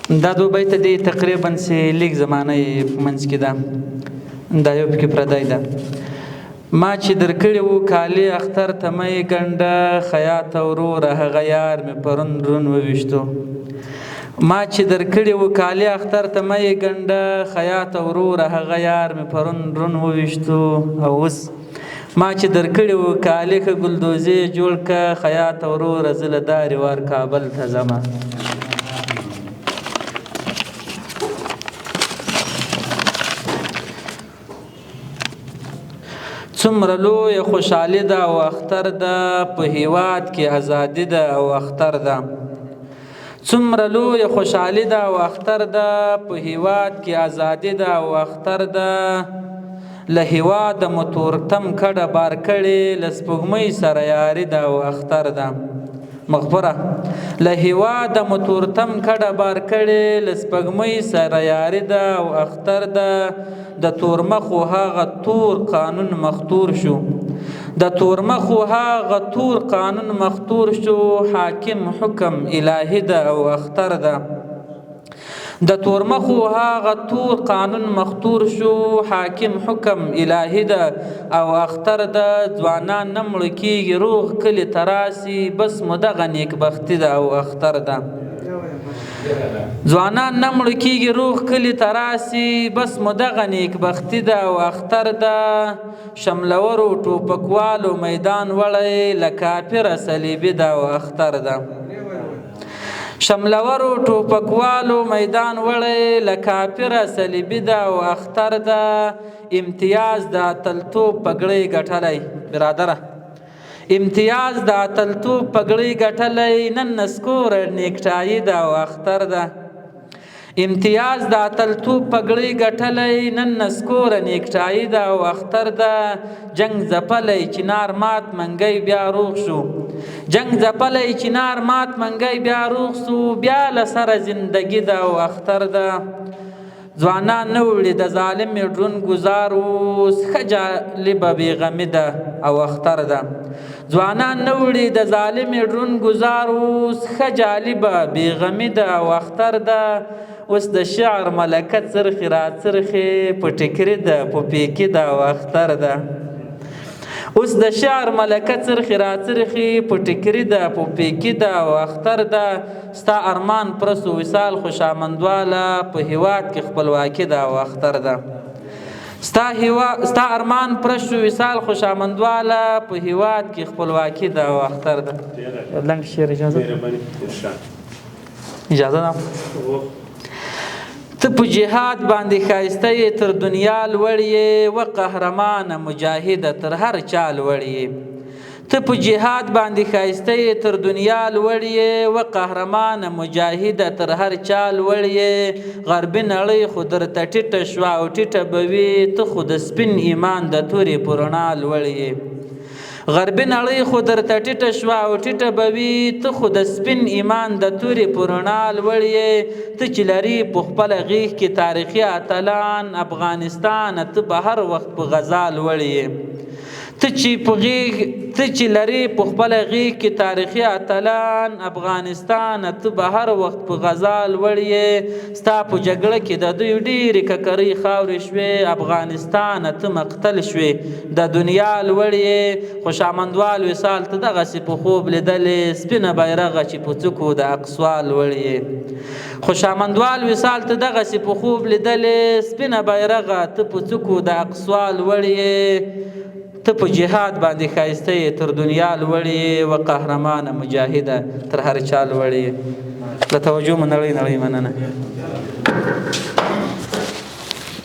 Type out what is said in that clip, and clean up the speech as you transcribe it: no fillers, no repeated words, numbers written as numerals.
دا دو بیت دی تقریبا سی لیک زمانه منځ کې ده، دا یو پکې پردی ده. ما چې درکړی وو کالي اختر ته مې ګنډه، خیاط وروره هغه یار مې پرون رون وویشتو. ما چې درکړی وو کالي اختر ته مې ګنډه، خیاط وروره هغه یار مې پرون رون وویشتو. او اوس ما چې درکړی وو کالي ښه ګلدوزې جوړ که، خیاط وروره زه له دارې وار کابل ته ځمه. څومره لویه خوشحالي ده او اختر ده، په هیواد کې ازادي ده او اختر ده. څومره لویه خوشحالي ده او اختر ده، په هیواد کې ازادي ده او اختر ده. له هیواده مو تورتم کډه بار کړې، له سپوږمۍ سره یاري ده او اختر ده. مغفره له هیواده مو تورتم کډه بار کړې، له سپوږمۍ سره یاري ده او اختر ده. د تورمخو هغه تور قانون مختور شو، د تورمخو هغه تور قانون مختور شو، حاکم حکم الهی ده او اختر ده. د تورمخو هغه تور قانون مختور شو، حاکم حکم الهی ده او اختر ده. ځوانان نه مړه کېږي روغ کلي ته راسي، بس مو دغه نیکبختي ده او اختر ده. ځوانان نه مړه کېږي روغ کلي ته راسي، بس مو دغه نیکبختي ده او اختر ده. شملورو ټوپکوالو میدان وړی، له کافره صلیبي ده او اختر ده. شملورو ټوپکوالو میدان وړی، له کافره صلیبي ده او اختر ده. امتیاز د اتلتوب پګړۍ ګټلی برادره، امتیاز د اتلتوب پګړۍ ګټلی، نن نسکوره نیکټایي ده او اختر ده. امتیاز د اتلتوب پګړۍ ګټلی، نن نسکوره نیکټایي ده او اختر ده. جنگ ځپلی چنار مات منګی بیا روغ شو، جنگ ځپلی چنار مات منګی بیا روغ شو، بیا له سره زندګي ده او اختر ده. ځوانان نه وړي د ظالم ډرون ګزار، اوس ښه جالبه بېغمي ده او اختر ده. ځوانان نه وړي د ظالم ډرون ګزار، اوس ښه جالبه بېغمي ده او اختر ده. اوس د شعر ملکه څرخي را څرخي، په ټیکري ده په پیکي ده او اختر ده. اوس د شعر ملکه څرخي را څرخي، په ټیکري ده په پیکي ده او اختر ده. ستا ارمان پرسو وصال خوشامندواله، په هیواد کې خپلواکي ده او اختر ده. ستا ارمان پرسو وصال خوشامندواله، په هیواد کې خپلواکي ده او اختر ده. لنډ شعر اجازه ده. ته په جهاد باندې ښایسته یې تر دنیا لوړ یې، و قهرمانه مجاهده تر هر چا لوړ یې. ته په جهاد باندې ښایسته یې تر دنیا لوړ یې، و قهرمانه مجاهده تر هر چا لوړ یې. غربي نړۍ خو درته ټیټه شوه او ټیټه به وي، ته خو د سپین ایمان د تورې په رڼا لوړ یې. غربي نړۍ خو درته ټیټه شوه او ټیټه به وي، ته خو د سپین ایمان د تورې په رڼا لوړ یې. ته چې لري په خپله غېږ کې تاریخي اتلان، افغانستان ته به هر وخت په غزا لوړ یې. ته چې لري په خپله غېږ کې تاریخي اتلان، افغانستان ته به هر وخت په غزا لوړ یې. ستا په جګړه کې د دوی ډېرې ککرۍ خاورې شوې، افغانستان ته مقتل شوې، د دنیا لوړ یې. خوشامندوال وصال ته دغسې په خوب لیدلې، سپینه بیرغه چې په څوکو د اقصی لوړ یې. خوشامندوال وصال ته دغسې په خوب لیدلې، سپینه بیرغه ته په څوکو د اقصی لوړ یې. ته په جهاد باندې ښایسته یې تر دنیا لوړ یې، و قهرمانه مجاهده تر هر چا لوړ یې. له توجه مو نړۍ مننه.